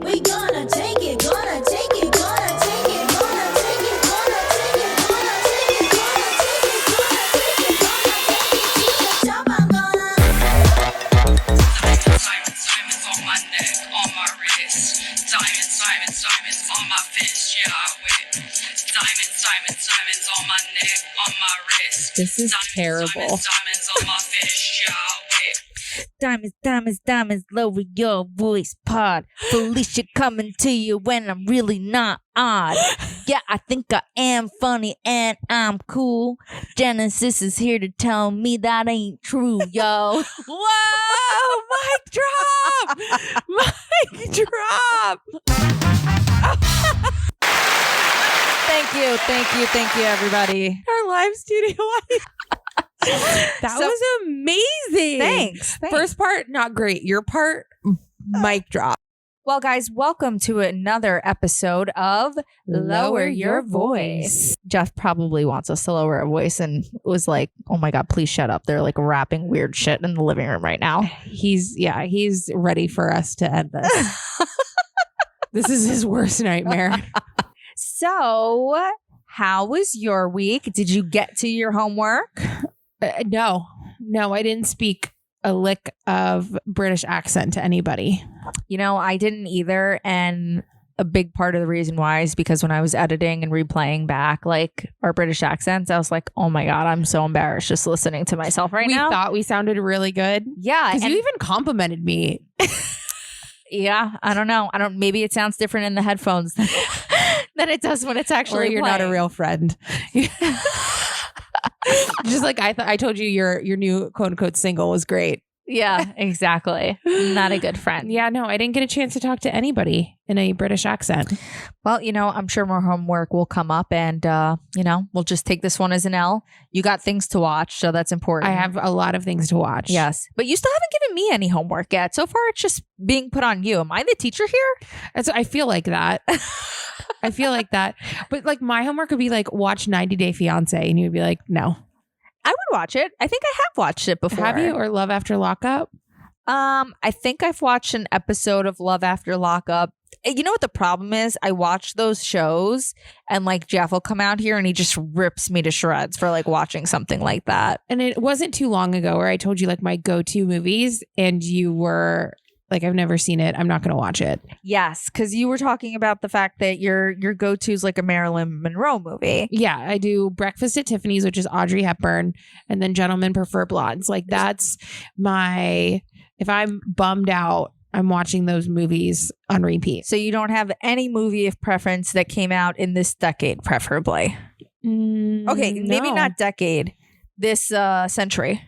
We gonna take it, gonna take it, gonna take it, gonna take it, gonna take it, gonna take it, gonna take it, gonna take it, gonna take it to the top. I'm gonna. Diamonds on my neck, on my wrist. Diamonds on my fist. Yeah, I whip. Diamonds on my neck, on my wrist. This is terrible. Diamonds on my fist. Yeah, I whip. Diamonds, lower your voice pod. Felicia coming to you when I'm really not odd. Yeah, I think I am funny and I'm cool. Genesis is here to tell me that ain't true, yo. Whoa! Mic drop! Mic drop! Thank you, everybody. Our live studio audience. That was amazing. Thanks. First part, not great. Your part, mic drop. Well, guys, welcome to another episode of Lower Your Voice. Jeff probably wants us to lower our voice and was like, oh my God, please shut up. They're like rapping weird shit in the living room right now. He's ready for us to end this. This is his worst nightmare. So, how was your week? Did you get to your homework? No, I didn't speak a lick of British accent to anybody. You know, I didn't either. And a big part of the reason why is because when I was editing and replaying back like our British accents, I was like, oh my God, I'm so embarrassed just listening to myself right now. We thought we sounded really good. Yeah. Because you even complimented me. Yeah, I don't know. Maybe it sounds different in the headphones than it does when it's actually or you're playing. Not a real friend. Just like I told you your new quote unquote single was great. Yeah, exactly. Not a good friend. Yeah, no, I didn't get a chance to talk to anybody in a British accent. Well, you know, I'm sure more homework will come up and, you know, we'll just take this one as an L. You got things to watch, so that's important. I have a lot of things to watch. Yes. But you still haven't given me any homework yet. So far, it's just being put on you. Am I the teacher here? I feel like that. I feel like that. But like my homework would be like, watch 90 Day Fiance. And you would be like, no. I would watch it. I think I have watched it before. Have you? Or Love After Lockup? I think I've watched an episode of Love After Lockup. You know what the problem is? I watch those shows and like Jeff will come out here and he just rips me to shreds for like watching something like that. And it wasn't too long ago where I told you like my go-to movies and you were like, I've never seen it. I'm not going to watch it. Yes, because you were talking about the fact that your go-to is like a Marilyn Monroe movie. Yeah, I do Breakfast at Tiffany's, which is Audrey Hepburn, and then Gentlemen Prefer Blondes. Like that's my, if I'm bummed out, I'm watching those movies on repeat. So you don't have any movie of preference that came out in this decade, preferably? Okay, maybe not decade, this century.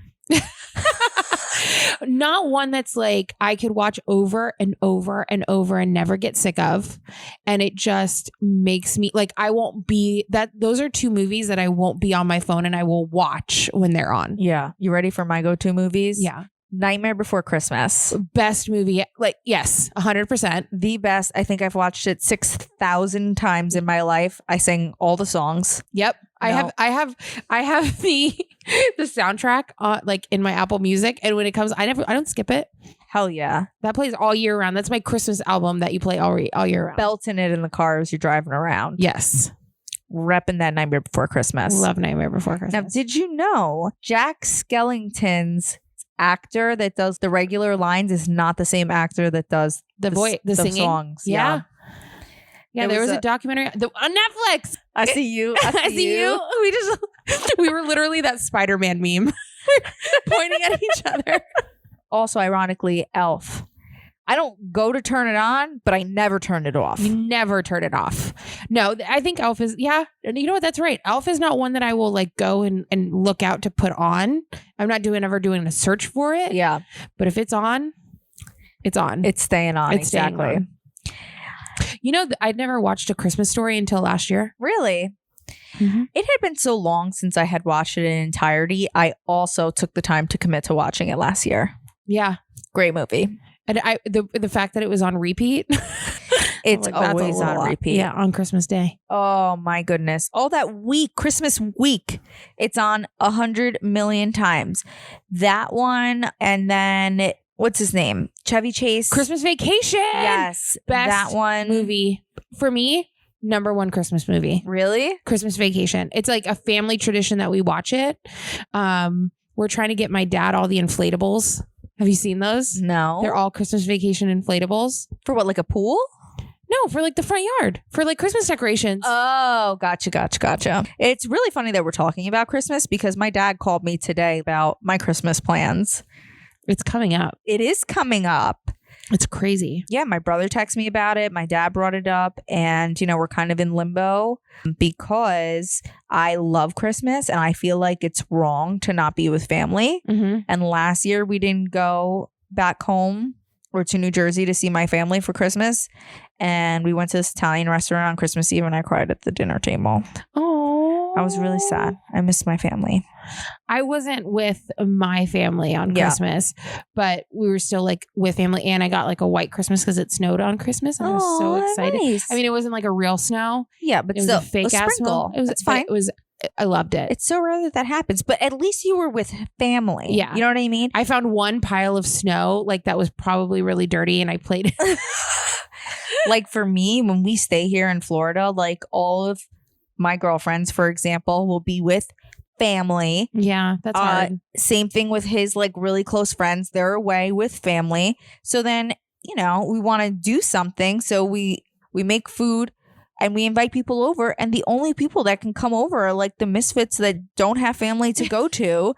Not one that's like I could watch over and over and over and never get sick of. And it just makes me like, I won't be that. Those are two movies that I won't be on my phone and I will watch when they're on. Yeah. You ready for my go-to movies? Yeah. Nightmare Before Christmas. Best movie. Like, yes, 100%. The best. I think I've watched it 6,000 times in my life. I sing all the songs. Yep. No. I have the soundtrack like in my Apple Music, and when it comes, I don't skip it. Hell yeah. That plays all year round. That's my Christmas album that you play all year round. Belting it in the car as you're driving around. Yes. Repping that Nightmare Before Christmas. Love Nightmare Before Christmas. Now, did you know Jack Skellington's actor that does the regular lines is not the same actor that does the singing songs? Yeah. Yeah, there was a documentary on Netflix. I see you. I see you. We were literally that Spider-Man meme pointing at each other. Also, ironically, Elf. I don't go to turn it on, but I never turn it off. You never turn it off. No, I think Elf is, yeah. You know what? That's right. Elf is not one that I will like go and look out to put on. I'm not ever doing a search for it. Yeah. But if it's on, it's on. It's staying on. It's exactly. Staying on. You know, I'd never watched A Christmas Story until last year. Really? Mm-hmm. It had been so long since I had watched it in entirety. I also took the time to commit to watching it last year. Yeah. Great movie. And the fact that it was on repeat. It's like, that's a always little on lot. repeat. Yeah, on Christmas Day. Oh my goodness. All that week, Christmas week, it's on 100 million times. That one, and then what's his name? Chevy Chase. Christmas Vacation. Yes. Best that one. movie. For me, number one Christmas movie. Really? Christmas Vacation. It's like a family tradition that we watch it. We're trying to get my dad all the inflatables. Have you seen those? No. They're all Christmas Vacation inflatables. For what, like a pool? No, for like the front yard. For like Christmas decorations. Oh, gotcha. It's really funny that we're talking about Christmas because my dad called me today about my Christmas plans. It's coming up. It is coming up. It's crazy. Yeah, my brother texted me about it. My dad brought it up. And, we're kind of in limbo because I love Christmas and I feel like it's wrong to not be with family. Mm-hmm. And last year we didn't go back home or to New Jersey to see my family for Christmas. And we went to this Italian restaurant on Christmas Eve and I cried at the dinner table. Oh, I was really sad. I missed my family. I wasn't with my family on Christmas, but we were still like with family. And I got like a white Christmas because it snowed on Christmas. And I was so excited. Nice. I mean, it wasn't like a real snow. Yeah, but It was still, a fake ass sprinkle. snow. It was That's fine. I loved it. It's so rare that happens, but at least you were with family. Yeah. You know what I mean? I found one pile of snow like that was probably really dirty and I played it. Like for me, when we stay here in Florida, like all of my girlfriends, for example, will be with family. Yeah, that's hard. Same thing with his like really close friends. They're away with family. So then, we want to do something. So we make food and we invite people over. And the only people that can come over are like the misfits that don't have family to go to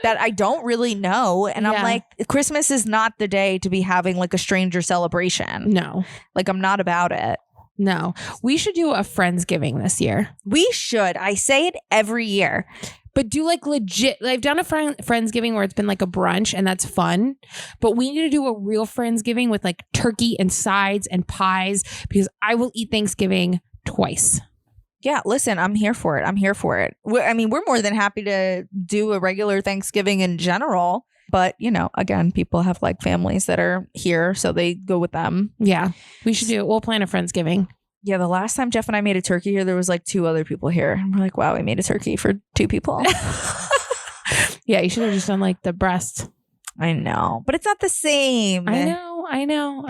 that I don't really know. And I'm like, Christmas is not the day to be having like a stranger celebration. No. Like I'm not about it. No. We should do a Friendsgiving this year. We should. I say it every year. But do like legit, I've done a Friendsgiving where it's been like a brunch and that's fun. But we need to do a real Friendsgiving with like turkey and sides and pies because I will eat Thanksgiving twice. Yeah, listen, I'm here for it. We're more than happy to do a regular Thanksgiving in general. But, again, people have like families that are here, so they go with them. Yeah, we should do it. We'll plan a Friendsgiving. Yeah, the last time Jeff and I made a turkey here, there was like 2 other people here. And we're like, wow, we made a turkey for 2 people. Yeah, you should have just done like the breast. I know, but it's not the same. I know.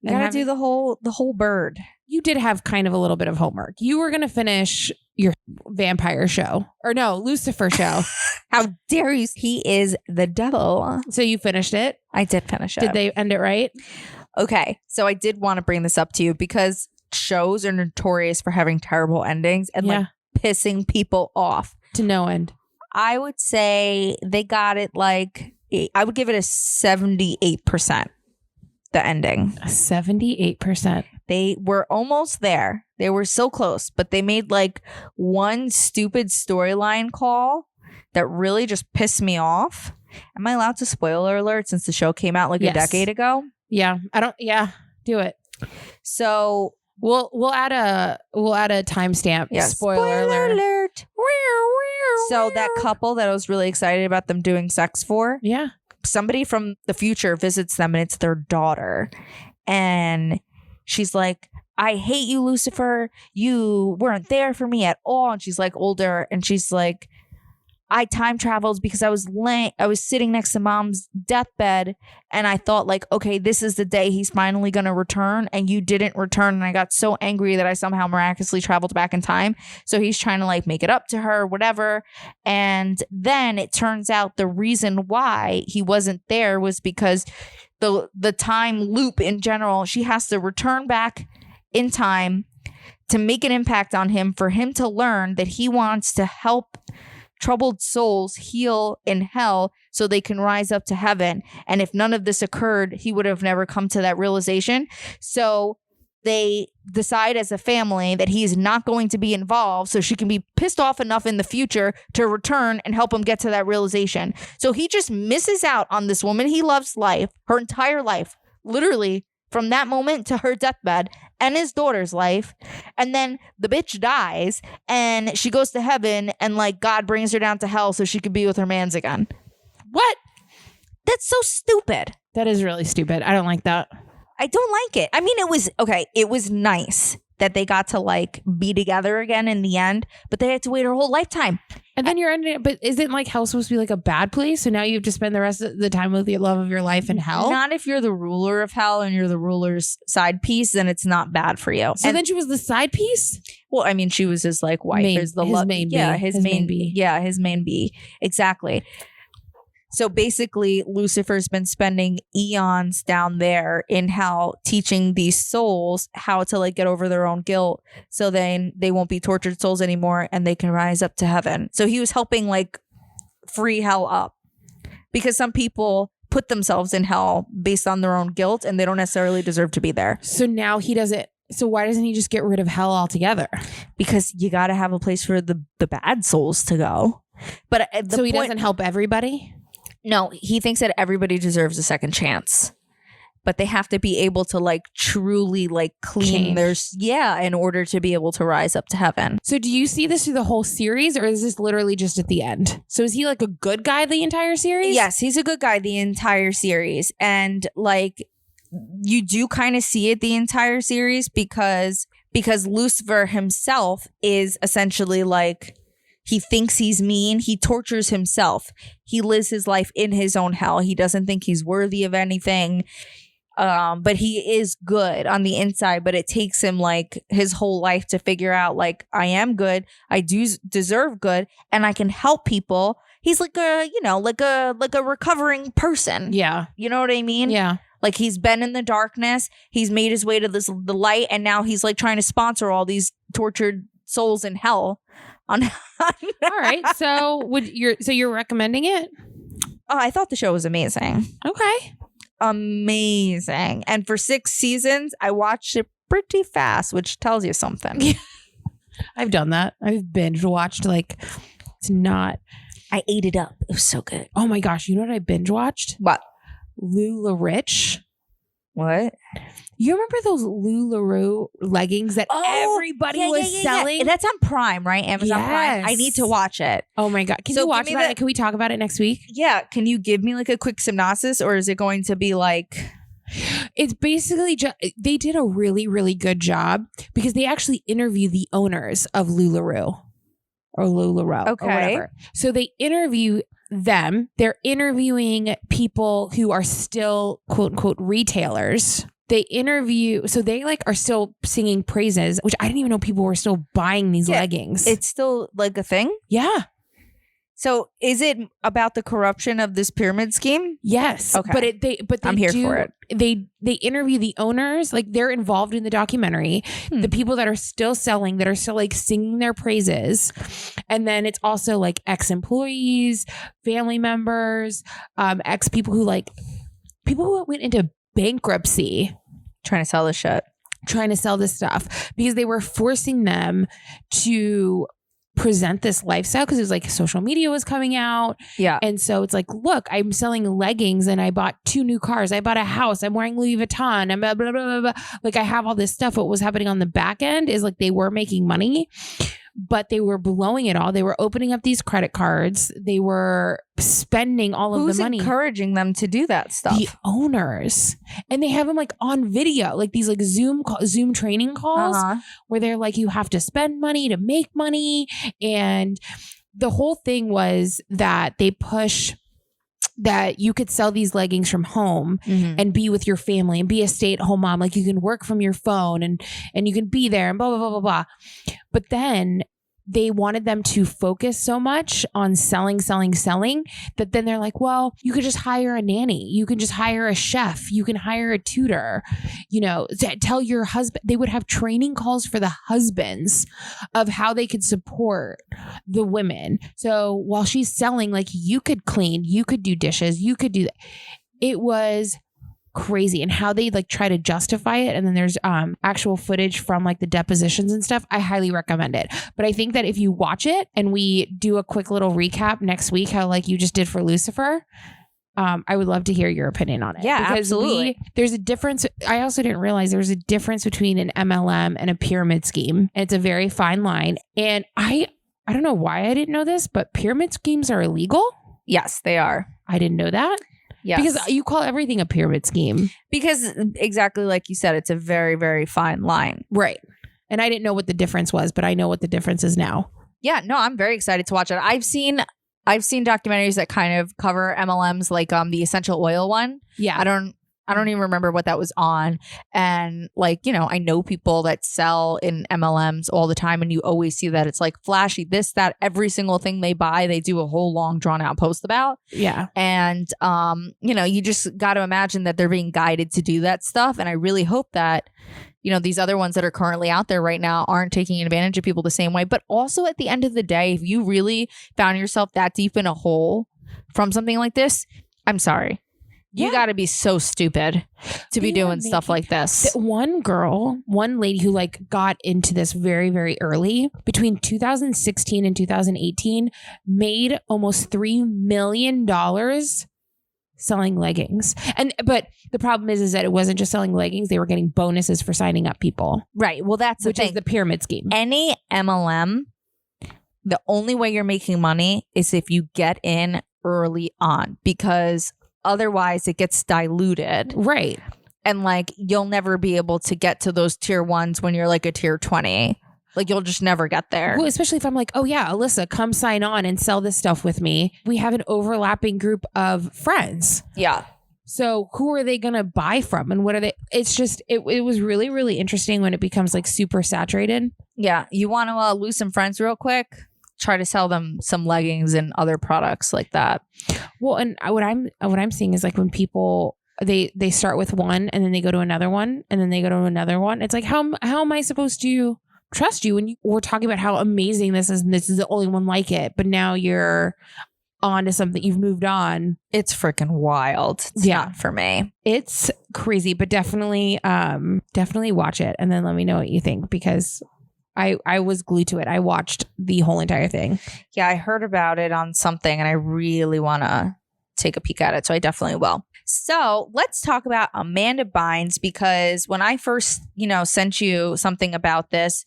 You gotta do the whole bird. You did have kind of a little bit of homework. You were going to finish your vampire show. Or no, Lucifer show. How dare you? He is the devil. So you finished it? I did finish it. Did they end it right? Okay, so I did want to bring this up to you because shows are notorious for having terrible endings and like pissing people off. To no end. I would say they got it like, I would give it a 78%. The ending. 78%. They were almost there. They were so close, but they made like one stupid storyline call that really just pissed me off. Am I allowed to spoiler alert since the show came out like a decade ago? Yeah. Do it. So we'll add a timestamp. Yeah, Spoiler alert. So that couple that I was really excited about them doing sex for. Yeah. Somebody from the future visits them and it's their daughter. And she's like, I hate you, Lucifer. You weren't there for me at all. And she's like older and she's like, I time traveled because I was sitting next to mom's deathbed and I thought like, okay, this is the day he's finally going to return and you didn't return. And I got so angry that I somehow miraculously traveled back in time. So he's trying to like make it up to her, whatever. And then it turns out the reason why he wasn't there was because the time loop in general, she has to return back in time to make an impact on him for him to learn that he wants to help troubled souls heal in hell so they can rise up to heaven. And if none of this occurred, he would have never come to that realization. So they decide as a family that he's not going to be involved so she can be pissed off enough in the future to return and help him get to that realization. So he just misses out on this woman he loves life, her entire life, literally from that moment to her deathbed and his daughter's life. And then the bitch dies and she goes to heaven and like God brings her down to hell so she could be with her mans again. What? That's so stupid. That is really stupid. I don't like that. I don't like it. I mean, it was nice that they got to like be together again in the end, but they had to wait her whole lifetime. And then you're ending but isn't like hell supposed to be like a bad place? So now you have to spend the rest of the time with the love of your life in hell? Not if you're the ruler of hell and you're the ruler's side piece, then it's not bad for you. So then she was the side piece? Well, I mean, she was his like wife. His main B. Yeah, his main B. Yeah, his main B. Exactly. So basically, Lucifer's been spending eons down there in hell teaching these souls how to like get over their own guilt so then they won't be tortured souls anymore and they can rise up to heaven. So he was helping like free hell up because some people put themselves in hell based on their own guilt and they don't necessarily deserve to be there. So now he doesn't. So why doesn't he just get rid of hell altogether? Because you got to have a place for the bad souls to go. But so he doesn't help everybody? No, he thinks that everybody deserves a second chance, but they have to be able to like truly like clean in order to be able to rise up to heaven. So do you see this through the whole series or is this literally just at the end? So is he like a good guy the entire series? Yes, he's a good guy the entire series. And like you do kind of see it the entire series because Lucifer himself is essentially like, he thinks he's mean. He tortures himself. He lives his life in his own hell. He doesn't think he's worthy of anything. But he is good on the inside. But it takes him like his whole life to figure out like, I am good. I do deserve good. And I can help people. He's like a recovering person. Yeah. You know what I mean? Yeah. Like he's been in the darkness. He's made his way to the light. And now he's like trying to sponsor all these tortured souls in hell. All right. So you're recommending it? Oh, I thought the show was amazing. Okay. Amazing. And for 6 seasons, I watched it pretty fast, which tells you something. I've done that. I've binge watched like it's not. I ate it up. It was so good. Oh my gosh. You know what I binge watched? What? LuLaRich. What? You remember those LuLaRich leggings that everybody was selling? Yeah. That's on Prime, right? Amazon Prime. I need to watch it. Oh my God. Can you watch that? Can we talk about it next week? Yeah. Can you give me like a quick synopsis or is it going to be like... It's basically they did a really, really good job because they actually interview the owners of LuLaRich or LuLaRich or whatever. So they interview them. They're interviewing people who are still quote unquote retailers. They interview, so they like are still singing praises, which I didn't even know people were still buying these leggings. It's still like a thing? Yeah. So is it about the corruption of this pyramid scheme? Yes. Okay. But I'm here for it. They interview the owners, like they're involved in the documentary, the people that are still selling, that are still like singing their praises. And then it's also like ex-employees, family members, ex-people who went into bankruptcy. Trying to sell this shit. Trying to sell this stuff because they were forcing them to present this lifestyle because it was like social media was coming out. Yeah. And so it's like, look, I'm selling leggings and I bought 2 new cars. I bought a house. I'm wearing Louis Vuitton. I'm blah, blah, blah, blah. Like I have all this stuff. What was happening on the back end is like they were making money, but they were blowing it all. They were opening up these credit cards. They were spending all of the money. Who's encouraging them to do that stuff? The owners. And they have them like on video, like these like Zoom training calls where they're like, you have to spend money to make money. And the whole thing was that they push that you could sell these leggings from home and be with your family and be a stay-at-home mom. Like you can work from your phone and you can be there and blah, blah, blah, blah, blah. But then they wanted them to focus so much on selling that then they're like, well, you could just hire a nanny. You can just hire a chef. You can hire a tutor, tell your husband. They would have training calls for the husbands of how they could support the women. So while she's selling, like you could clean, you could do dishes, you could do that. It was crazy, and how they like try to justify it. And then there's actual footage from like the depositions and stuff. I highly recommend it. But I think that if you watch it and we do a quick little recap next week, how like you just did for Lucifer, I would love to hear your opinion on it. Yeah, because absolutely. There's a difference. I also didn't realize there was a difference between an MLM and a pyramid scheme. And it's a very fine line. And I don't know why I didn't know this, but pyramid schemes are illegal. Yes, they are. I didn't know that. Yes. Because you call everything a pyramid scheme. Because exactly like you said, it's a very, very fine line. Right. And I didn't know what the difference was, but I know what the difference is now. Yeah, no, I'm very excited to watch it. I've seen documentaries that kind of cover MLMs, like the essential oil one. Yeah. I don't even remember what that was on. And like, I know people that sell in MLMs all the time, and you always see that it's like flashy, this, that, every single thing they buy, they do a whole long drawn out post about. Yeah. And, you just got to imagine that they're being guided to do that stuff. And I really hope that, these other ones that are currently out there right now aren't taking advantage of people the same way. But also at the end of the day, if you really found yourself that deep in a hole from something like this, I'm sorry. You got to be so stupid to be doing stuff like this. One lady who like got into this very, very early, between 2016 and 2018, made almost $3 million selling leggings. But the problem is that it wasn't just selling leggings. They were getting bonuses for signing up people. Right. Well, that's which the thing. Is the pyramid scheme. Any MLM, the only way you're making money is if you get in early on, because otherwise it gets diluted. Right. And like, you'll never be able to get to those tier 1s when you're like a tier 20. Like, you'll just never get there. Well, especially if I'm like, oh yeah, Alyssa, come sign on and sell this stuff with me. We have an overlapping group of friends. Yeah. So who are they going to buy from? And what are they? It's just, it was really, really interesting when it becomes like super saturated. Yeah. You want to lose some friends real quick? Try to sell them some leggings and other products like that. Well, and what I'm seeing is like when people they start with one and then they go to another one and then they go to another one. It's like, how am I supposed to trust you when you were talking about how amazing this is and this is the only one like it, but now you're on to something, you've moved on. It's freaking wild. It's not for me. It's crazy, but definitely watch it and then let me know what you think, because I was glued to it. I watched the whole entire thing. Yeah, I heard about it on something and I really want to take a peek at it. So I definitely will. So let's talk about Amanda Bynes, because when I first, sent you something about this,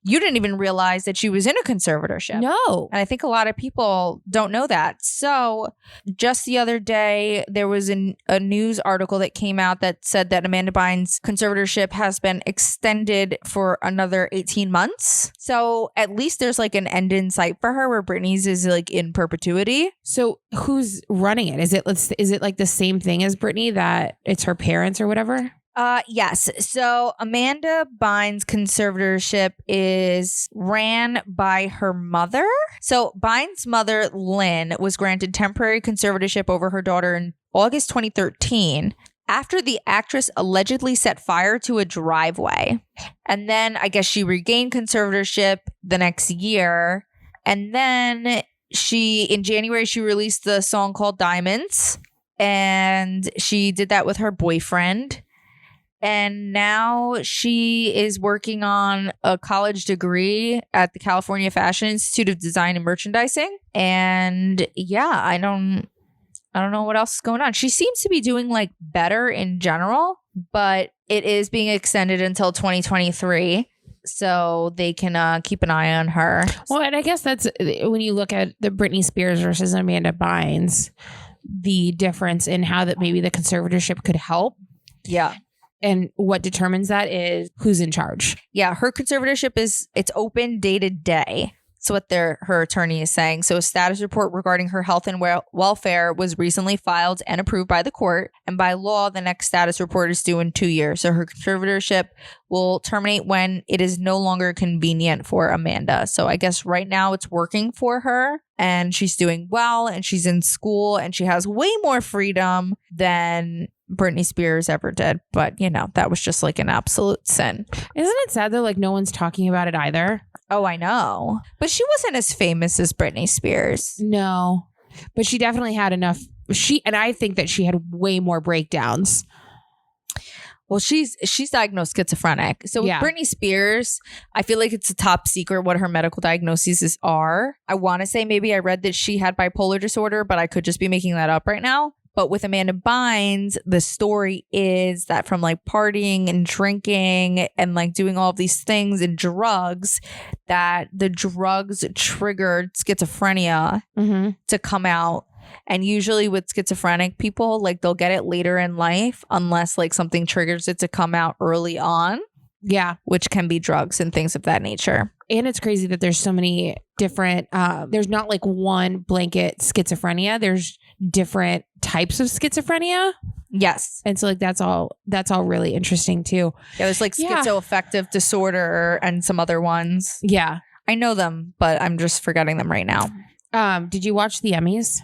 you didn't even realize that she was in a conservatorship. No. And I think a lot of people don't know that. So just the other day, there was a news article that came out that said that Amanda Bynes' conservatorship has been extended for another 18 months. So at least there's like an end in sight for her, where Britney's is like in perpetuity. So who's running it? Is it like the same thing as Britney, that it's her parents or whatever? Yes. So Amanda Bynes' conservatorship is ran by her mother. So Bynes' mother, Lynn, was granted temporary conservatorship over her daughter in August 2013 after the actress allegedly set fire to a driveway. And then I guess she regained conservatorship the next year. And then in January, she released the song called Diamonds. And she did that with her boyfriend. And now she is working on a college degree at the California Fashion Institute of Design and Merchandising. And yeah, I don't know what else is going on. She seems to be doing like better in general, but it is being extended until 2023. So they can keep an eye on her. Well, and I guess that's when you look at the Britney Spears versus Amanda Bynes, the difference in how that maybe the conservatorship could help. Yeah. And what determines that is who's in charge. Yeah, her conservatorship it's open day to day. That's what her attorney is saying. So a status report regarding her health and welfare was recently filed and approved by the court. And by law, the next status report is due in 2 years. So her conservatorship will terminate when it is no longer convenient for Amanda. So I guess right now it's working for her and she's doing well and she's in school and she has way more freedom than Britney Spears ever did. But, that was just like an absolute sin. Isn't it sad though? Like no one's talking about it either. Oh, I know. But she wasn't as famous as Britney Spears. No, but she definitely had enough. And I think that she had way more breakdowns. Well, she's diagnosed schizophrenic. So with Britney Spears, I feel like it's a top secret what her medical diagnoses are. I want to say maybe I read that she had bipolar disorder, but I could just be making that up right now. But with Amanda Bynes, the story is that from like partying and drinking and like doing all of these things and drugs, that the drugs triggered schizophrenia to come out. And usually with schizophrenic people, like they'll get it later in life unless like something triggers it to come out early on. Yeah. Which can be drugs and things of that nature. And it's crazy that there's so many different, there's not like one blanket schizophrenia. There's different types of schizophrenia. Yes. And so like that's all really interesting too. Yeah, there's like schizoaffective disorder and some other ones. Yeah. I know them, but I'm just forgetting them right now. Did you watch the Emmys?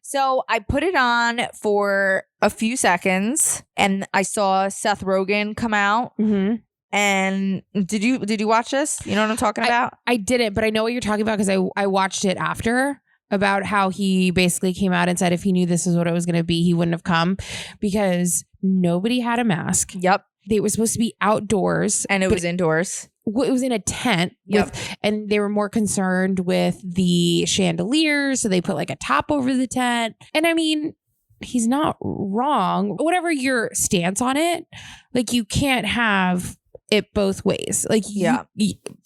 So I put it on for a few seconds and I saw Seth Rogen come out. Mm-hmm. And did you watch this? You know what I'm talking about? I didn't, but I know what you're talking about because I watched it after, about how he basically came out and said if he knew this is what it was going to be, he wouldn't have come because nobody had a mask. Yep. They were supposed to be outdoors. And it was indoors. It was in a tent. Yep. And they were more concerned with the chandeliers. So they put like a top over the tent. And I mean, he's not wrong. Whatever your stance on it, like you can't have it both ways. Like,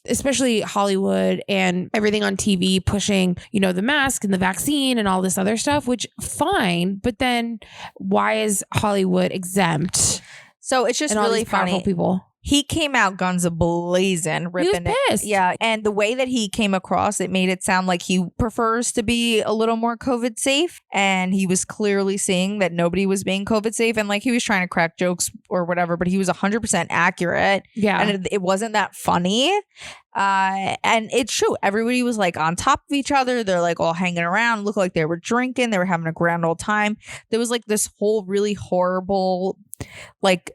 especially Hollywood and everything on TV pushing, you know, the mask and the vaccine and all this other stuff, which fine. But then why is Hollywood exempt? So it's just and all really these powerful funny. People. He came out guns a-blazing, ripping He was pissed. it. Yeah, and the way that he came across, it made it sound like he prefers to be a little more COVID safe. And he was clearly saying that nobody was being COVID safe. And like he was trying to crack jokes or whatever, but he was 100% accurate. Yeah. And it wasn't that funny. And it's true. Everybody was like on top of each other. They're like all hanging around, looked like they were drinking. They were having a grand old time. There was like this whole really horrible, like,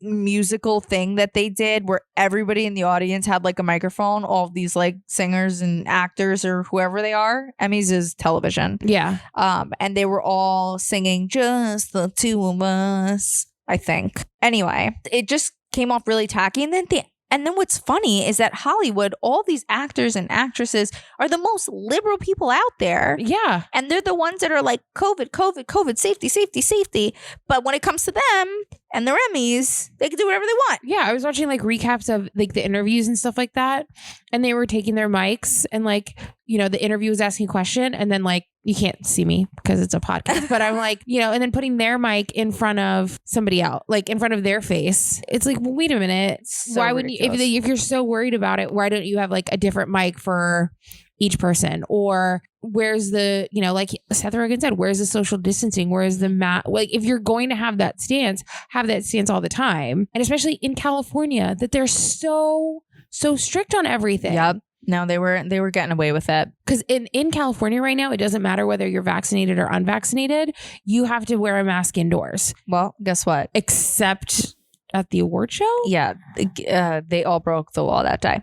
musical thing that they did where everybody in the audience had like a microphone, all of these like singers and actors or whoever they are. Emmys is television. Yeah. And they were all singing just the two of us, I think. Anyway, it just came off really tacky. And then what's funny is that Hollywood, all these actors and actresses are the most liberal people out there. Yeah. And they're the ones that are like COVID, safety. But when it comes to them and their Emmys, they can do whatever they want. Yeah. I was watching like recaps of like the interviews and stuff like that. And they were taking their mics and like, you know, the interview was asking a question and then like, you can't see me because it's a podcast, but I'm like, you know, and then putting their mic in front of somebody else, like in front of their face. It's like, well, wait a minute. So why wouldn't you, if you're so worried about it, why don't you have like a different mic for each person? Or where's the, you know, like Seth Rogen said, where's the social distancing? Where's the like, if you're going to have that stance all the time. And especially in California, that they're so strict on everything. Yep. No, they were getting away with it. Because in California right now, it doesn't matter whether you're vaccinated or unvaccinated. You have to wear a mask indoors. Well, guess what? Except at the award show? Yeah. They all broke the law that day.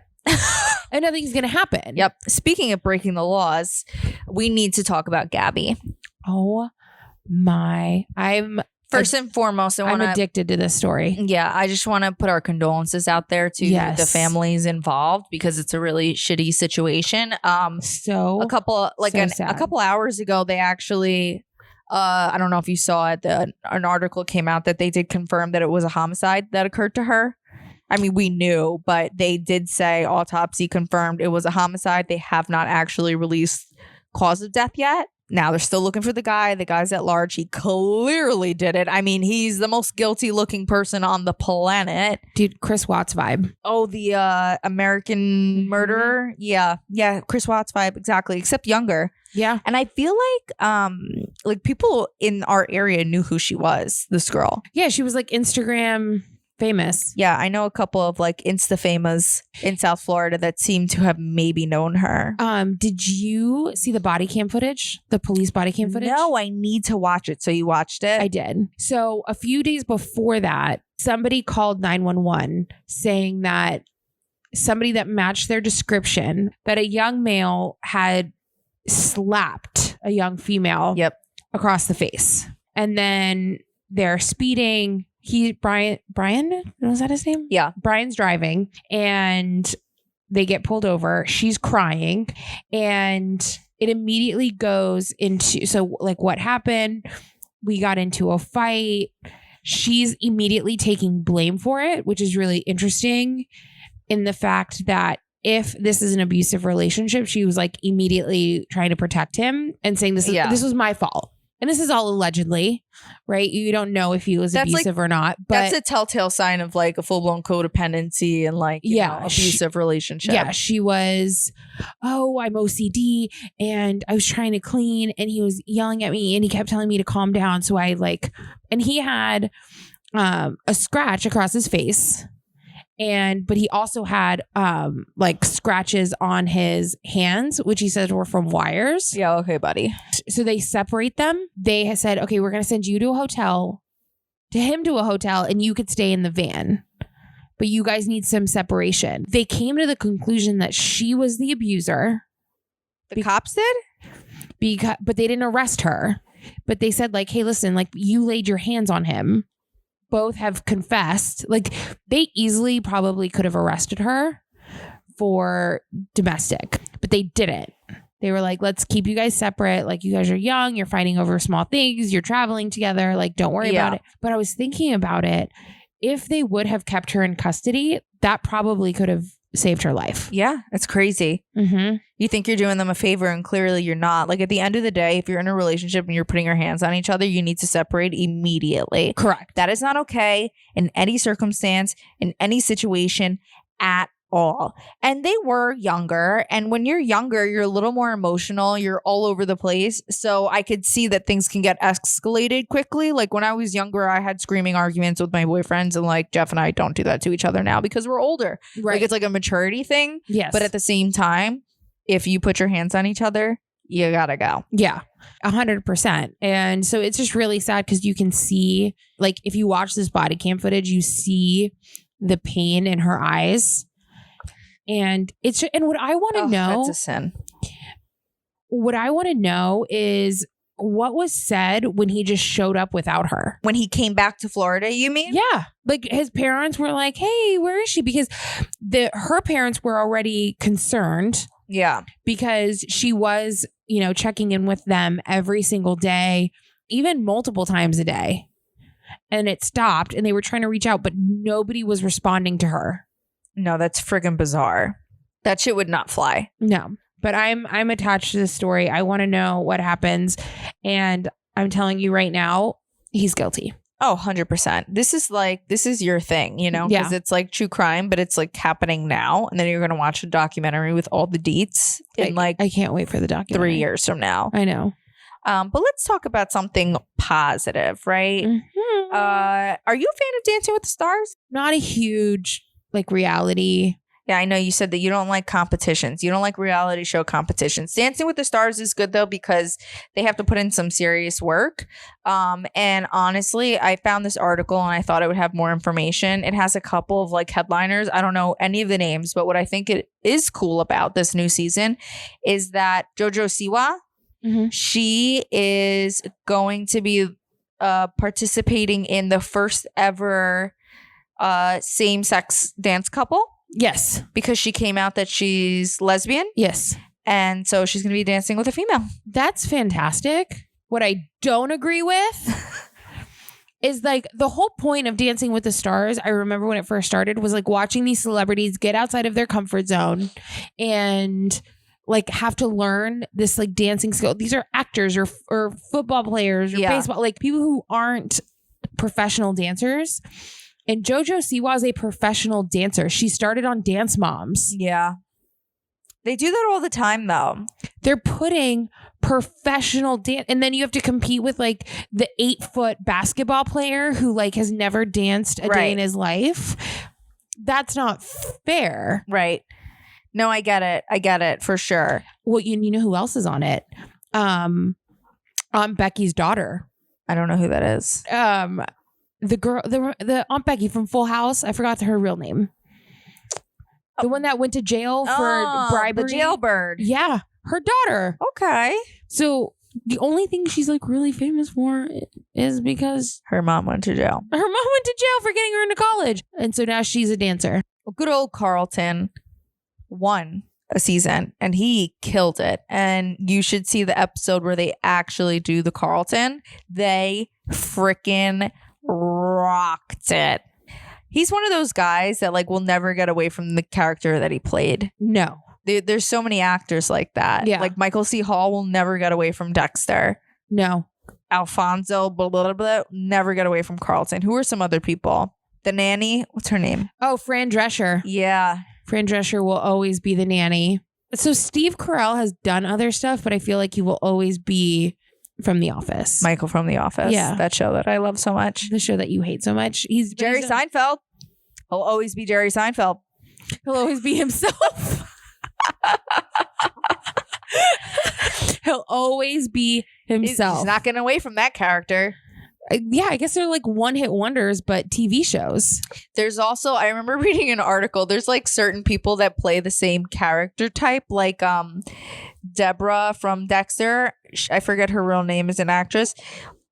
And nothing's going to happen. Yep. Speaking of breaking the laws, we need to talk about Gabby. Oh my. First and foremost, I'm addicted to this story. Yeah, I just want to put our condolences out there to the families involved because it's a really shitty situation. So a couple hours ago, they actually, I don't know if you saw it, an article came out that they did confirm that it was a homicide that occurred to her. I mean, we knew, but they did say autopsy confirmed it was a homicide. They have not actually released cause of death yet. Now they're still looking for the guy. The guy's at large. He clearly did it. I mean, he's the most guilty looking person on the planet. Dude, Chris Watts vibe. Oh, the American murderer. Yeah. Chris Watts vibe. Exactly. Except younger. Yeah. And I feel like people in our area knew who she was, this girl. Yeah. She was like Instagram famous. Yeah, I know a couple of like Insta famous in South Florida that seem to have maybe known her. Did you see the body cam footage? The police body cam footage? No, I need to watch it. So you watched it? I did. So a few days before that, somebody called 911 saying that somebody that matched their description, that a young male had slapped a young female across the face. And then they're speeding. Brian, was that his name? Yeah. Brian's driving and they get pulled over. She's crying and it immediately goes into, so like what happened? We got into a fight. She's immediately taking blame for it, which is really interesting in the fact that if this is an abusive relationship, she was like immediately trying to protect him and saying this was my fault. And this is all allegedly, right? You don't know if he was abusive or not. But that's a telltale sign of like a full-blown codependency and like, you know, abusive relationship. Yeah, she was, oh, I'm OCD and I was trying to clean and he was yelling at me and he kept telling me to calm down. So I like, and he had a scratch across his face. But he also had like scratches on his hands, which he said were from wires. Yeah, okay, buddy. So they separate them. They said, okay, we're going to send you to him to a hotel, and you could stay in the van. But you guys need some separation. They came to the conclusion that she was the abuser. The cops did? But they didn't arrest her. But they said like, hey, listen, like you laid your hands on him. Both have confessed. Like they easily probably could have arrested her for domestic, but they didn't. They were like, let's keep you guys separate. Like you guys are young, you're fighting over small things, you're traveling together, like don't worry about it. But I was thinking about it. If they would have kept her in custody, that probably could have saved her life. Yeah, it's crazy. Mm-hmm. You think you're doing them a favor and clearly you're not. Like at the end of the day, if you're in a relationship and you're putting your hands on each other, you need to separate immediately. Correct. That is not okay in any circumstance, in any situation at all. And they were younger. And when you're younger, you're a little more emotional. You're all over the place. So I could see that things can get escalated quickly. Like when I was younger, I had screaming arguments with my boyfriends, and like Jeff and I don't do that to each other now because we're older. Right. Like it's like a maturity thing. Yes. But at the same time, if you put your hands on each other, you gotta go. Yeah, 100%. And so it's just really sad because you can see, like, if you watch this body cam footage, you see the pain in her eyes. And what I want to know, that's a sin. What I want to know is what was said when he just showed up without her. When he came back to Florida, you mean? Yeah. Like his parents were like, hey, where is she? Because her parents were already concerned. Yeah. Because she was, checking in with them every single day, even multiple times a day. And it stopped and they were trying to reach out, but nobody was responding to her. No, that's friggin' bizarre. That shit would not fly. No, but I'm attached to this story. I want to know what happens. And I'm telling you right now, he's guilty. Oh, 100%. This is your thing, because it's like true crime, but it's like happening now. And then you're going to watch a documentary with all the deets in I can't wait for the documentary. 3 years from now. I know. But let's talk about something positive, right? Mm-hmm. Are you a fan of Dancing with the Stars? Not a huge reality. Yeah, I know you said that you don't like competitions. You don't like reality show competitions. Dancing with the Stars is good though because they have to put in some serious work. And honestly, I found this article and I thought it would have more information. It has a couple of like headliners. I don't know any of the names, but what I think it is cool about this new season is that JoJo Siwa, mm-hmm. she is going to be participating in the first ever same-sex dance couple. Yes. Because she came out that she's lesbian. Yes. And so she's going to be dancing with a female. That's fantastic. What I don't agree with is like the whole point of Dancing with the Stars, I remember when it first started, was like watching these celebrities get outside of their comfort zone and like have to learn this like dancing skill. These are actors or football players or baseball, like people who aren't professional dancers. And JoJo Siwa is a professional dancer. She started on Dance Moms. Yeah. They do that all the time, though. They're putting professional dance. And then you have to compete with like the 8-foot basketball player who like has never danced a day in his life. That's not fair. Right. No, I get it. I get it for sure. Well, you know who else is on it? Aunt Becky's daughter. I don't know who that is. The girl, the Aunt Becky from Full House. I forgot her real name. The one that went to jail for bribery. The jailbird. Yeah, her daughter. Okay. So the only thing she's like really famous for is because her mom went to jail. Her mom went to jail for getting her into college, and so now she's a dancer. Well, good old Carlton won a season and he killed it. And you should see the episode where they actually do the Carlton. They freaking rocked it. He's one of those guys that like will never get away from the character that he played. No. There's so many actors like that. Yeah. Like Michael C. Hall will never get away from Dexter. No. Alfonso, blah, blah, blah, never get away from Carlton. Who are some other people? The nanny. What's her name? Oh, Fran Drescher. Yeah. Fran Drescher will always be the nanny. So Steve Carell has done other stuff, but I feel like he will always be from The Office. Michael from The Office. Yeah. That show that I love so much. The show that you hate so much. He's Jerry Seinfeld. He'll always be Jerry Seinfeld. He'll always be himself. He'll always be himself. He's not getting away from that character. Yeah, I guess they're like one-hit wonders, but TV shows. There's also, I remember reading an article, there's like certain people that play the same character type, like Deborah from Dexter. I forget her real name as an actress.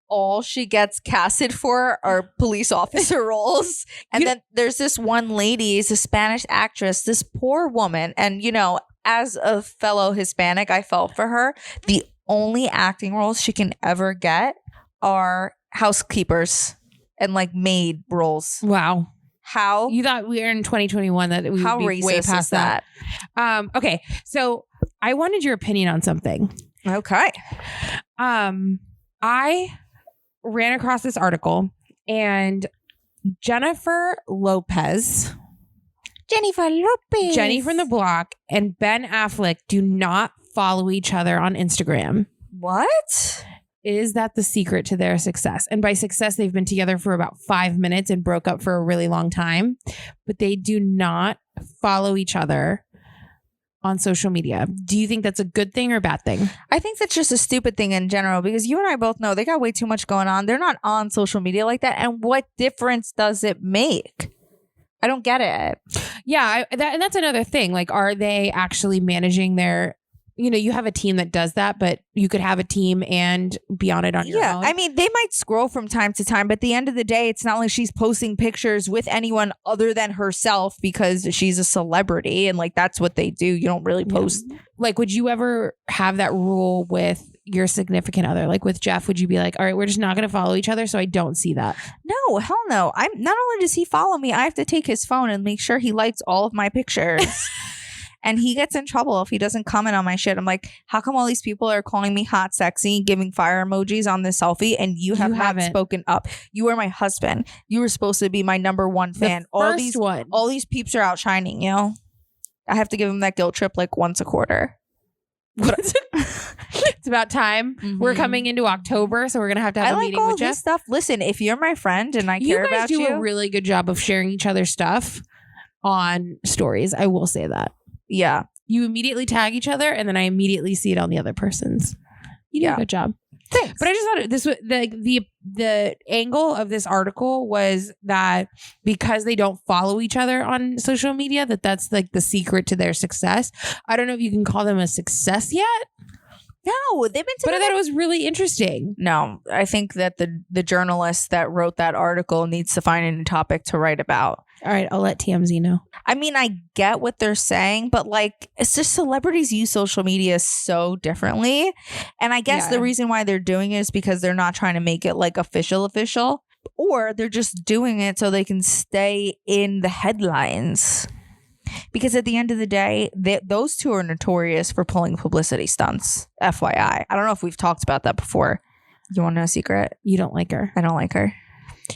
All she gets casted for are police officer roles. And then there's this one lady, is a Spanish actress, this poor woman. And, you know, as a fellow Hispanic, I felt for her. The only acting roles she can ever get are housekeepers and like maid roles. Wow. How You thought we were in 2021 that we how would be racist way is past that. Okay, so I wanted your opinion on something. Okay. I ran across this article and Jennifer Lopez, Jenny from the Block, and Ben Affleck do not follow each other on Instagram. What? Is that the secret to their success? And by success, they've been together for about 5 minutes and broke up for a really long time, but they do not follow each other on social media. Do you think that's a good thing or a bad thing? I think that's just a stupid thing in general because you and I both know they got way too much going on. They're not on social media like that. And what difference does it make? I don't get it. Yeah, and that's another thing. Like, are they actually managing their, you know, you have a team that does that, but you could have a team and be on it on your own. I mean, they might scroll from time to time, but at the end of the day, it's not like she's posting pictures with anyone other than herself because she's a celebrity and like that's what they do. You don't really post. Yeah. Like, would you ever have that rule with your significant other? Like with Jeff, would you be like, all right, we're just not going to follow each other, so I don't see that? No, hell no. I'm not only does he follow me, I have to take his phone and make sure he likes all of my pictures. And he gets in trouble if he doesn't comment on my shit. I'm like, how come all these people are calling me hot, sexy, giving fire emojis on this selfie, and you have not spoken up? You are my husband. You were supposed to be my number one fan. All these peeps are out shining, you know? I have to give him that guilt trip like once a quarter. It's about time. Mm-hmm. We're coming into October, so we're gonna have to have a meeting with Jeff. This stuff. Listen, if you're my friend and I care about you, you guys do a really good job of sharing each other's stuff on stories. I will say that. Yeah. You immediately tag each other, and then I immediately see it on the other person's. You do a good job. Thanks. But I just thought this was the angle of this article was that because they don't follow each other on social media, that's like the secret to their success. I don't know if you can call them a success yet. No, they've been together. But I thought it was really interesting. No, I think that the journalist that wrote that article needs to find a new topic to write about. All right, I'll let TMZ know. I mean, I get what they're saying, but like, it's just celebrities use social media so differently. And I guess the reason why they're doing it is because they're not trying to make it like official, or they're just doing it so they can stay in the headlines. Because at the end of the day, those two are notorious for pulling publicity stunts. FYI. I don't know if we've talked about that before. You want to know a secret? You don't like her. I don't like her.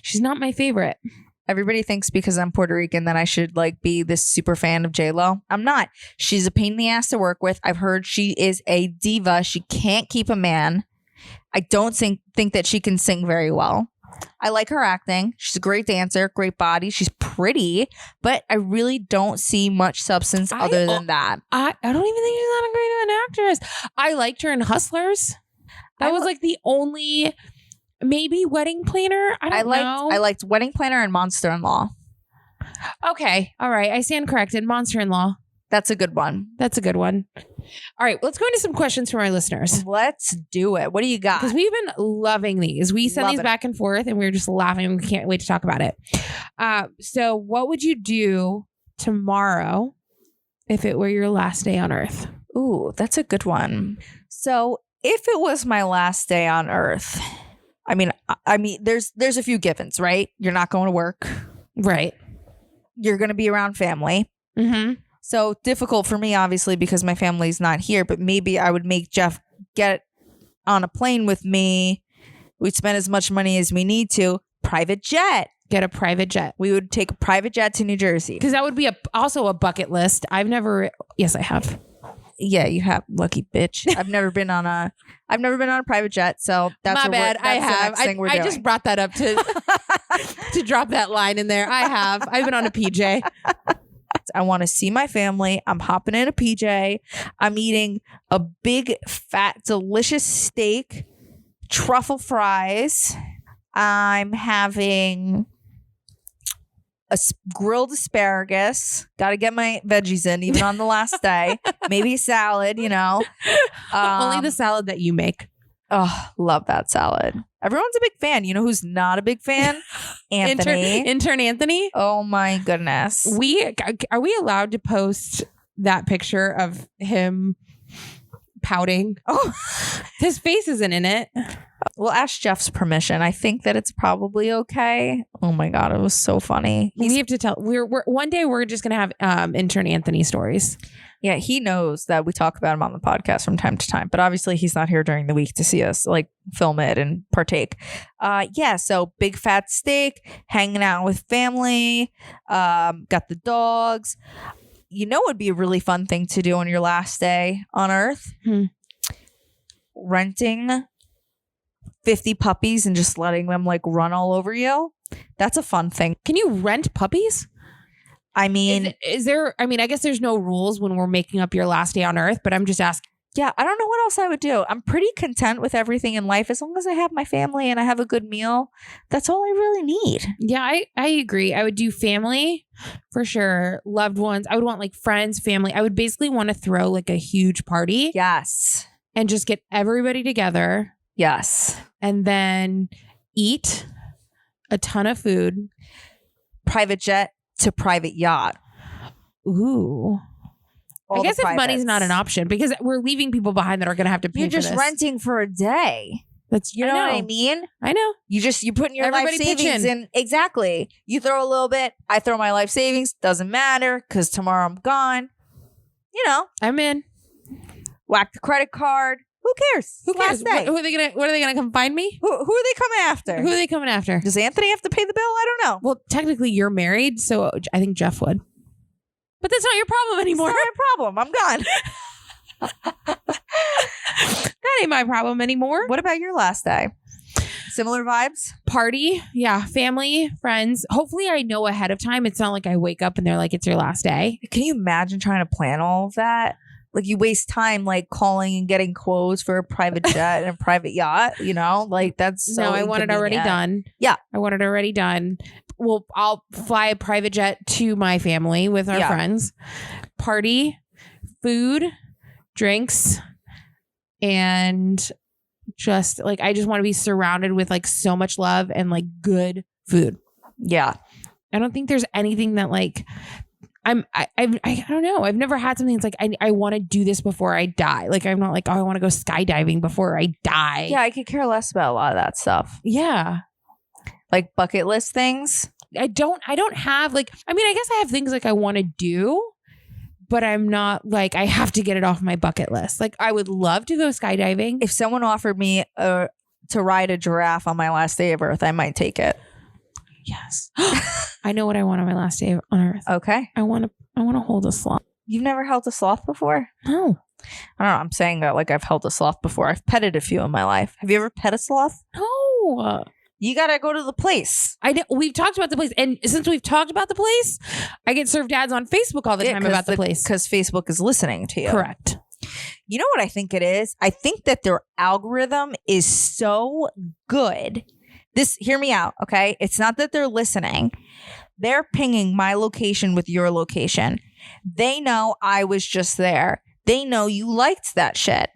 She's not my favorite. Everybody thinks because I'm Puerto Rican that I should like be this super fan of J-Lo. I'm not. She's a pain in the ass to work with. I've heard she is a diva. She can't keep a man. I don't think that she can sing very well. I like her acting. She's a great dancer, great body. She's pretty, but I really don't see much substance other than that. I don't even think she's that great of an actress. I liked her in Hustlers. That was like the only, maybe Wedding Planner. I don't know. I liked Wedding Planner and Monster-in-Law. Okay. All right. I stand corrected. Monster-in-Law. That's a good one. That's a good one. All right. Let's go into some questions from our listeners. Let's do it. What do you got? Because we've been loving these. We send these back and forth and we're just laughing. We can't wait to talk about it. So what would you do tomorrow if it were your last day on Earth? Ooh, that's a good one. So if it was my last day on Earth, I mean, there's a few givens, right? You're not going to work. Right. you're going to be around family. Mm-hmm. So difficult for me, obviously, because my family's not here. But maybe I would make Jeff get on a plane with me. We'd spend as much money as we need to. Private jet. Get a private jet. We would take a private jet to New Jersey. Because that would be also a bucket list. Yes, I have. Yeah, you have, lucky bitch. I've never been on a private jet, so that's My bad. I have. I I just brought that up to drop that line in there. I have. I've been on a PJ. I want to see my family. I'm hopping in a PJ. I'm eating a big, fat, delicious steak, truffle fries. I'm having grilled asparagus. Got to get my veggies in, even on the last day. Maybe a salad, you know. Only the salad that you make. Oh, love that salad. Everyone's a big fan. You know who's not a big fan? Anthony. Intern Anthony. Oh my goodness. Are we allowed to post that picture of him pouting? Oh, his face isn't in it. we'll ask Jeff's permission. I think that it's probably okay. Oh my God, it was so funny. We have to tell. We're one day we're just gonna have intern Anthony stories. Yeah, he knows that we talk about him on the podcast from time to time, but obviously he's not here during the week to see us like film it and partake. Yeah, so big fat steak, hanging out with family, got the dogs. You know, it would be a really fun thing to do on your last day on Earth. Renting 50 puppies and just letting them like run all over you. That's a fun thing. Can you rent puppies? I mean, is there? I mean, I guess there's no rules when we're making up your last day on Earth, but I'm just asking. yeah, I don't know what else I would do. I'm pretty content with everything in life as long as I have my family and I have a good meal. That's all I really need. Yeah, I agree. I would do family for sure. Loved ones. I would want like friends, family. I would basically want to throw like a huge party. Yes. And just get everybody together. Yes. And then eat a ton of food. Private jet to private yacht. Ooh. All I guess the if money's privates. not an option because we're leaving people behind that are going to have to pay You're for just this. renting for a day. That's You know what I mean? I know. You put in your Everybody life pitch savings in. in. Exactly. You throw a little bit. I throw my life savings. Doesn't matter because tomorrow I'm gone. You know, I'm in. whack the credit card. Who cares? Who cares? Last day. What are they gonna come find me? Who are they coming after? Who are they coming after? Does Anthony have to pay the bill? I don't know. Well, technically you're married, so I think Jeff would. But that's not your problem anymore. It's not my problem. I'm gone. That ain't my problem anymore. What about your last day? Similar vibes? Party, yeah, family, friends. Hopefully I know ahead of time. It's not like I wake up and they're like, it's your last day. Can you imagine trying to plan all of that? Like you waste time like calling and getting quotes for a private jet and a private yacht, you know? Like that's so No, I want it already inconvenient. done. Yeah. I want it already done. Well, I'll fly a private jet to my family with our Yeah. friends. Party, food, drinks, and just like I just want to be surrounded with like so much love and like good food. Yeah. I don't think there's anything that like I don't know. I've never had something that's like I want to do this before I die. Like I'm not like, oh, I want to go skydiving before I die. Yeah, I could care less about a lot of that stuff. Yeah. Like bucket list things. I don't have like, I mean, I guess I have things like I want to do, but I'm not like, I have to get it off my bucket list. Like I would love to go skydiving. If someone offered me to ride a giraffe on my last day of Earth, I might take it. Yes. I know what I want on my last day on Earth. Okay. I want to hold a sloth. You've never held a sloth before? No. I don't know. I'm saying that like I've held a sloth before. I've petted a few in my life. Have you ever pet a sloth? No. You got to go to the place. We've talked about the place. And since we've talked about the place, I get served ads on Facebook all the time about the place. Because Facebook is listening to you. Correct. You know what I think it is? I think that their algorithm is so good. Hear me out, okay? It's not that they're listening. They're pinging my location with your location. They know I was just there. They know you liked that shit.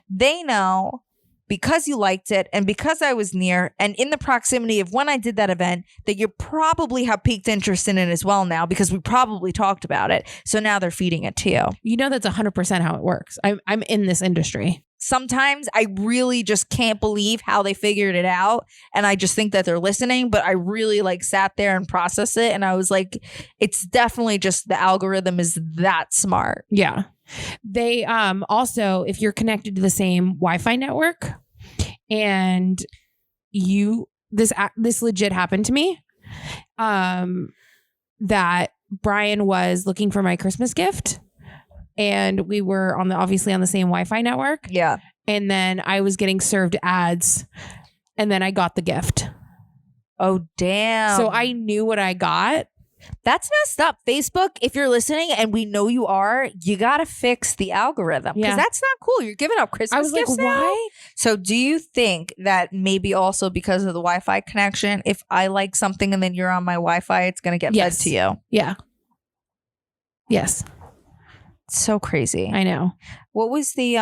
They know because you liked it and because I was near and in the proximity of when I did that event, that you probably have piqued interest in it as well now because we probably talked about it. So now they're feeding it to you. You know, that's 100% how it works. I'm in this industry. Sometimes I really just can't believe how they figured it out. And I just think that they're listening, but I really like sat there and processed it. And I was like, it's definitely just the algorithm is that smart. Yeah. They also, if you're connected to the same Wi-Fi network and this legit happened to me, that Brian was looking for my Christmas gift. And we were obviously on the same Wi-Fi network. Yeah. And then I was getting served ads. And then I got the gift. Oh, damn. So I knew what I got. That's messed up. Facebook, if you're listening and we know you are, you got to fix the algorithm. Because that's not cool. You're giving up Christmas I was like, gifts now? why? So do you think that maybe also because of the Wi-Fi connection, if I like something and then you're on my Wi-Fi, it's going to get fed to you? Yeah. Yes. So crazy. I know. What was the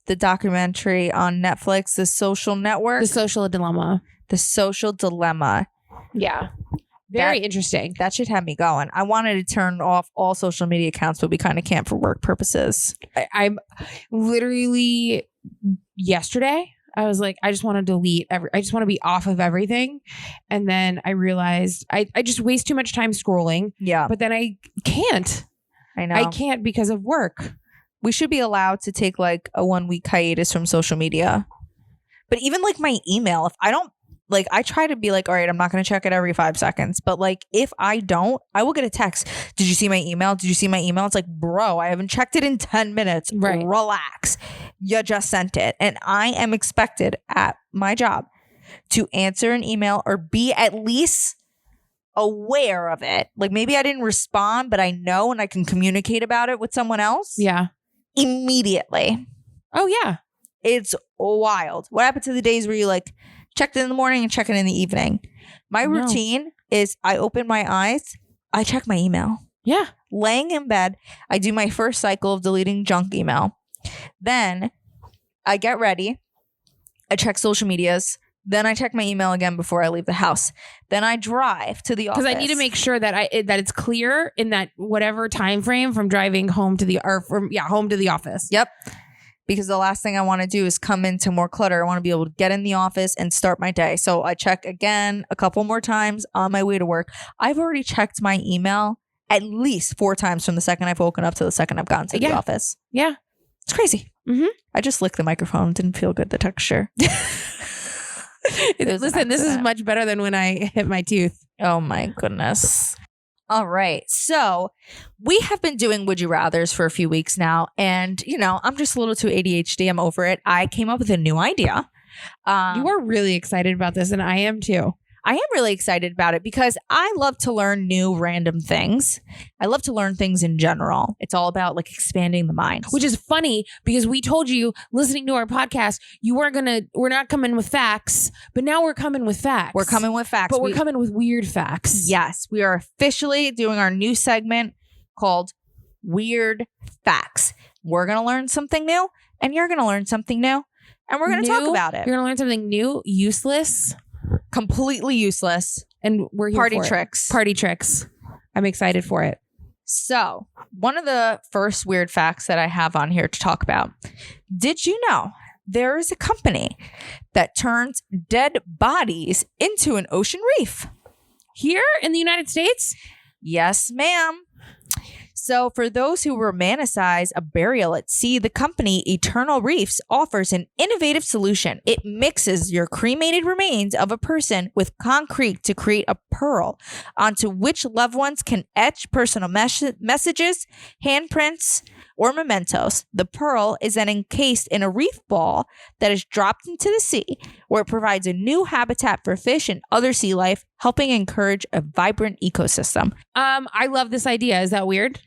documentary on Netflix, The Social Network? The Social Dilemma. The Social Dilemma. Yeah. Very interesting. That should have me going. I wanted to turn off all social media accounts, but we kind of can't for work purposes. I'm literally yesterday, I was like, I just want to delete I just want to be off of everything. And then I realized I just waste too much time scrolling. Yeah. But then I can't. I know. I can't because of work. We should be allowed to take like a 1-week hiatus from social media. But even like my email, if I don't, like, I try to be like, all right, I'm not going to check it every 5 seconds. But like, if I don't, I will get a text. Did you see my email? Did you see my email? It's like, bro, I haven't checked it in 10 minutes. Right. Relax. You just sent it. And I am expected at my job to answer an email or be at least aware of it. Like maybe I didn't respond, but I know and I can communicate about it with someone else. Yeah. Immediately. Oh, yeah. It's wild. What happened to the days where you like checked it in the morning and check it in the evening? My routine is I open my eyes, I check my email. Yeah. Laying in bed, I do my first cycle of deleting junk email. Then I get ready. I check social medias. Then I check my email again before I leave the house. Then I drive to the office. Because I need to make sure that that it's clear in that whatever time frame from driving home to home to the office. Yep. Because the last thing I want to do is come into more clutter. I want to be able to get in the office and start my day. So I check again a couple more times on my way to work. I've already checked my email at least 4 times from the second I've woken up to the second I've gotten to the office. Yeah. It's crazy. Mm-hmm. I just licked the microphone. Didn't feel good, the texture. Listen, this is much better than when I hit my tooth. Oh my goodness. All right. So we have been doing Would You Rathers for a few weeks now. And, you know, I'm just a little too ADHD. I'm over it. I came up with a new idea. You are really excited about this, and I am too. I am really excited about it because I love to learn new random things. I love to learn things in general. It's all about like expanding the mind. Which is funny because we told you listening to our podcast, we're not coming with facts, but now we're coming with facts. We're coming with facts. But we're coming with weird facts. Yes. We are officially doing our new segment called Weird Facts. We're going to learn something new and you're going to learn something new and we're going to talk about it. You're going to learn something new, useless. Completely useless. And we're here Party for tricks. It. Party tricks. I'm excited for it. So, one of the first weird facts that I have on here to talk about. Did you know there is a company that turns dead bodies into an ocean reef? Here in the United States? Yes, ma'am. So for those who romanticize a burial at sea, the company Eternal Reefs offers an innovative solution. It mixes your cremated remains of a person with concrete to create a pearl onto which loved ones can etch personal messages, handprints, or mementos. The pearl is then encased in a reef ball that is dropped into the sea, where it provides a new habitat for fish and other sea life, helping encourage a vibrant ecosystem. I love this idea. Is that weird?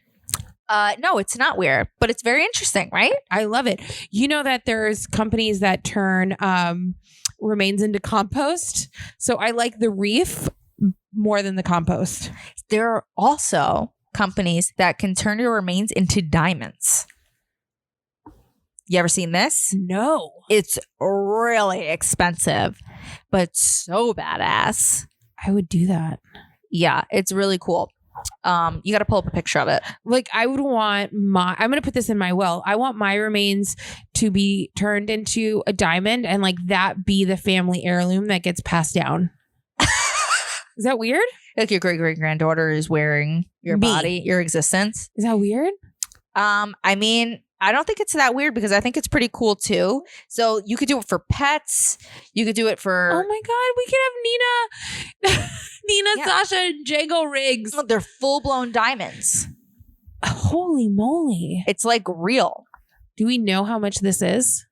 No, it's not weird, but it's very interesting, right? I love it. You know that there's companies that turn remains into compost. So I like the reef more than the compost. There are also companies that can turn your remains into diamonds. You ever seen this? No. It's really expensive, but so badass. I would do that. Yeah, it's really cool. You got to pull up a picture of it. Like I would want I'm going to put this in my will. I want my remains to be turned into a diamond and like that be the family heirloom that gets passed down. Is that weird? Like your great-great-granddaughter is wearing your Me. body, your existence. Is that weird? I mean, I don't think it's that weird because I think it's pretty cool too. So you could do it for pets. You could do it for... Oh my God, we could have Nina, Yeah. Sasha, and Django Riggs. They're full-blown diamonds. Holy moly. It's like real. Do we know how much this is?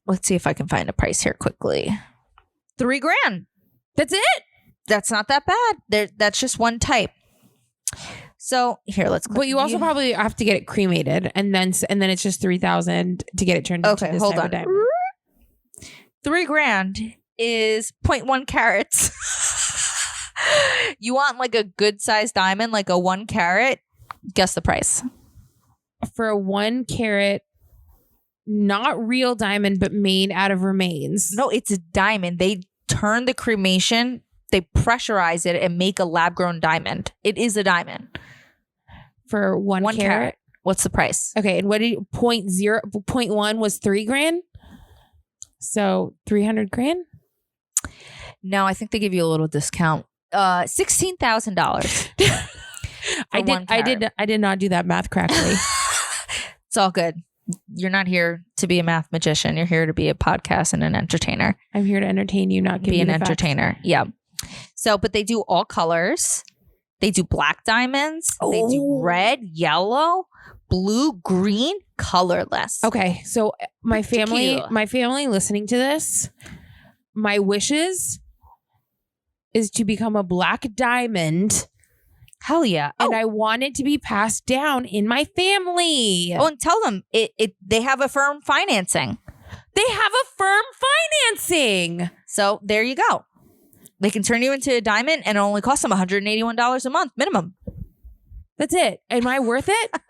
Let's see if I can find a price here quickly. $3,000. That's it? That's not that bad. That's just one type. So here, let's. But you also probably have to get it cremated, and then it's just $3,000 to get it turned into Okay, this hold type on. of diamond. $3,000 is 0.1 carats. You want like a good sized diamond, like a 1 carat? Guess the price. For a 1 carat, not real diamond, but made out of remains. No, it's a diamond. They turn the cremation, they pressurize it, and make a lab grown diamond. It is a diamond. For 1 carat. What's the price? Okay, and what did 0.1 was $3,000? So $300,000? No, I think they give you a little discount. $16,000. I did not do that math correctly. It's all good. You're not here to be a math magician. You're here to be a podcast and an entertainer. I'm here to entertain you, not give Be you an the facts. entertainer. Yeah. So, but they do all colors. They do black diamonds. They do red, yellow, blue, green, colorless. Okay, so my family Tequila. listening to this, my wishes is to become a black diamond, Hell yeah. and I want it to be passed down in my family. Oh, and tell them they have a firm financing. They have a firm financing. So there you go. They can turn you into a diamond and it only costs them $181 a month minimum. That's it. Am I worth it?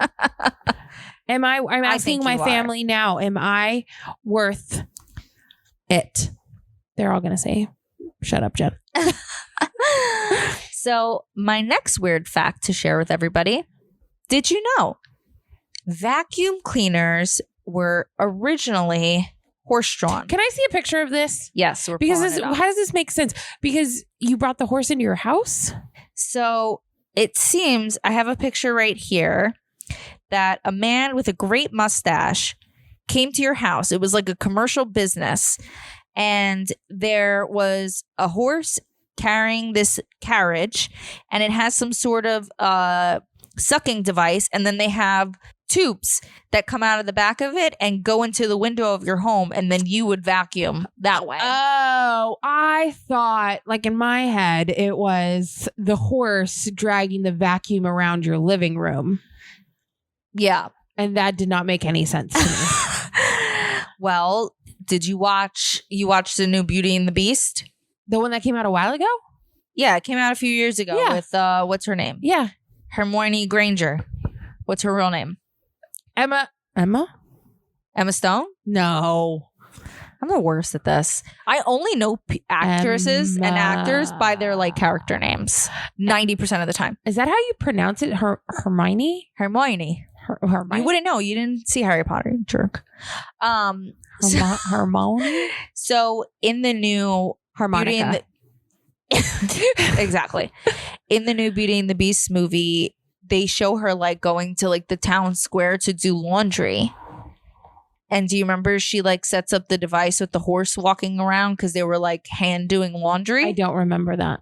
I'm asking think my you are. family now, am I worth it? They're all going to say, shut up, Jen. So my next weird fact to share with everybody. Did you know vacuum cleaners were originally horse-drawn? Can I see a picture of this? Yes. We're Because pulling it up. how does this make sense? Because you brought the horse into your house? So it seems, I have a picture right here, that a man with a great mustache came to your house. It was like a commercial business. And there was a horse carrying this carriage, and it has some sort of sucking device. And then they have tubes that come out of the back of it and go into the window of your home, and then you would vacuum that way. Oh, I thought, like in my head, it was the horse dragging the vacuum around your living room. Yeah. And that did not make any sense to me. Well, did you watch the new Beauty and the Beast? The one that came out a while ago? Yeah, it came out a few years ago Yeah. with what's her name? Yeah. Hermione Granger. What's her real name? Emma? Emma Stone? No. I'm the worst at this. I only know actresses and actors by their like character names 90% of the time. Is that how you pronounce it? Hermione? Hermione. Hermione. You wouldn't know. You didn't see Harry Potter, you jerk. Hermione? So in the new Harmonica. Beauty and the exactly. In the new Beauty and the Beast movie, they show her like going to like the town square to do laundry. And do you remember she like sets up the device with the horse walking around because they were like hand doing laundry? I don't remember that.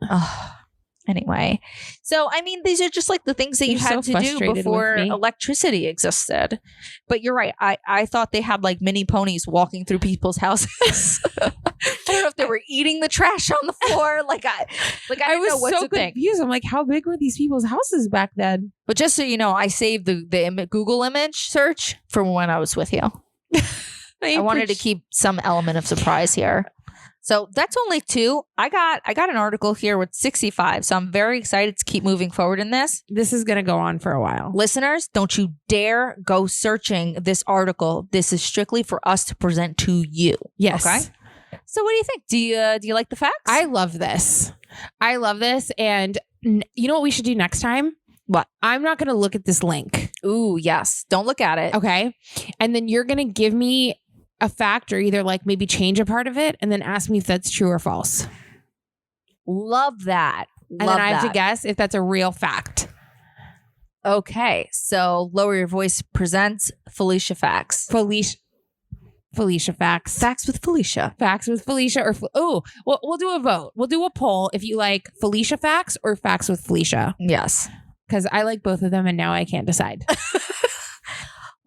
Anyway, so I mean, these are just like the things that you You're had so to do frustrated before with me. electricity existed. But you're right. I thought they had like mini ponies walking through people's houses. I don't know if they were eating the trash on the floor. I didn't know what to think. confused. I'm like, how big were these people's houses back then? But just so you know, I saved the Google image search for when I was with you. I wanted to keep some element of surprise here. So that's only 2. I got an article here with 65. So I'm very excited to keep moving forward in this. This is going to go on for a while. Listeners, don't you dare go searching this article. This is strictly for us to present to you. Yes. Okay. So what do you think? Do you like the facts? I love this. And you know what we should do next time? What? I'm not going to look at this link. Ooh, yes. Don't look at it. Okay. And then you're going to give me a fact or either like maybe change a part of it and then ask me if that's true or false. Love that. And then I have to guess if that's a real fact. Okay. So Lower Your Voice presents Felicia Facts. Felicia facts. Facts with Felicia. Facts with Felicia or we'll do a vote. We'll do a poll if you like Felicia facts or facts with Felicia. Yes. Because I like both of them and now I can't decide.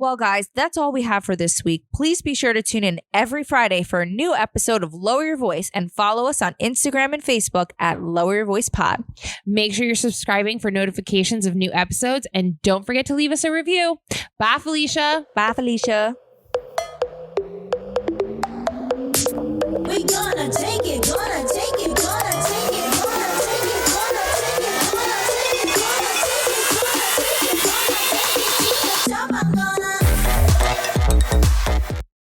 Well, guys, that's all we have for this week. Please be sure to tune in every Friday for a new episode of Lower Your Voice and follow us on Instagram and Facebook at Lower Your Voice Pod. Make sure you're subscribing for notifications of new episodes and don't forget to leave us a review. Bye, Felicia. Bye, Felicia.